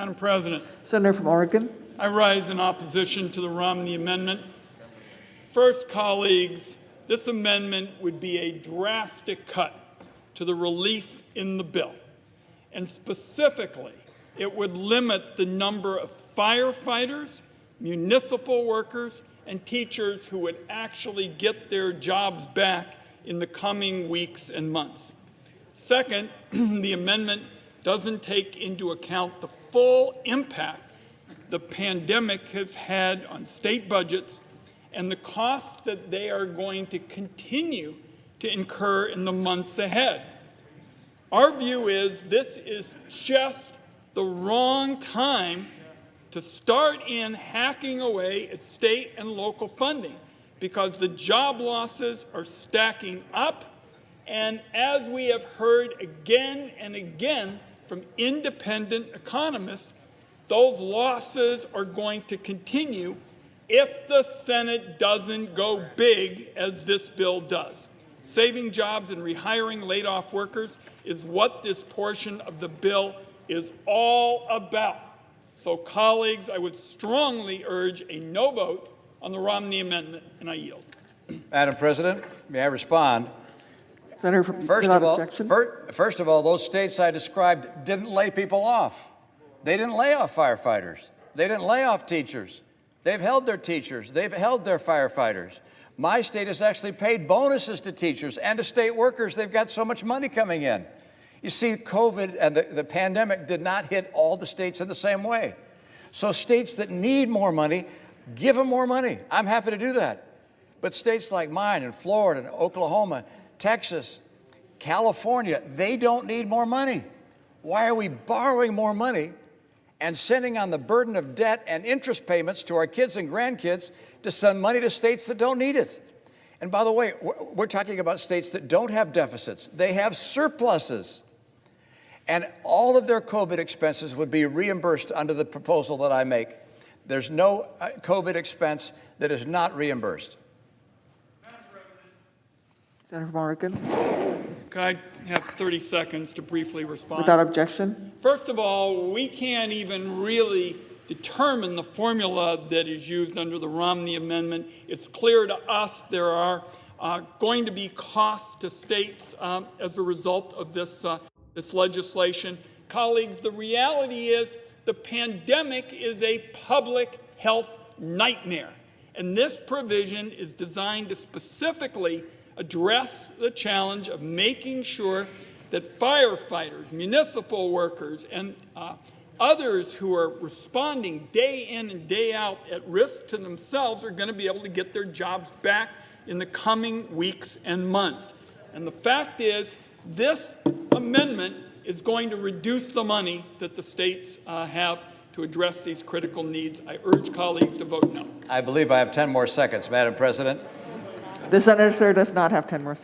Madam President, Senator from Oregon. I rise in opposition to the Romney amendment. First, colleagues, this amendment would be a drastic cut to the relief in the bill. And specifically, it would limit the number of firefighters, municipal workers, and teachers who would actually get their jobs back in the coming weeks and months. Second, the amendment doesn't take into account the full impact the pandemic has had on state budgets and the costs that they are going to continue to incur in the months ahead. Our view is this is just the wrong time to start in hacking away at state and local funding because the job losses are stacking up, and as we have heard again and again from independent economists, those losses are going to continue if the Senate doesn't go big as this bill does. Saving jobs and rehiring laid-off workers is what this portion of the bill is all about. So, colleagues, I would strongly urge a no vote on the Romney amendment, and I yield. Madam President, may I respond? Senator from First objection. of all, those states I described didn't lay people off. They didn't lay off firefighters. They didn't lay off teachers. They've held their teachers. They've held their firefighters. My state has actually paid bonuses to teachers and to state workers. They've got so much money coming in. You see, COVID and the pandemic did not hit all the states in the same way. So states that need more money, give them more money. I'm happy to do that. But states like mine and Florida and Oklahoma, Texas, California, they don't need more money. Why are we borrowing more money and sending on the burden of debt and interest payments to our kids and grandkids to send money to states that don't need it? And by the way, we're talking about states that don't have deficits. They have surpluses. And all of their COVID expenses would be reimbursed under the proposal that I make. There's no COVID expense that is not reimbursed. Senator from Oregon. Could I have 30 seconds to briefly respond? Without objection. First of all, we can't even really determine the formula that is used under the Romney amendment. It's clear to us there are going to be costs to states as a result of this legislation. Colleagues, the reality is the pandemic is a public health nightmare, and this provision is designed to specifically address the challenge of making sure that firefighters, municipal workers, and others who are responding day in and day out at risk to themselves are going to be able to get their jobs back in the coming weeks and months. And the fact is, this amendment is going to reduce the money that the states have to address these critical needs. I urge colleagues to vote no. I believe I have 10 more seconds, Madam President. The senator does not have 10 more seconds.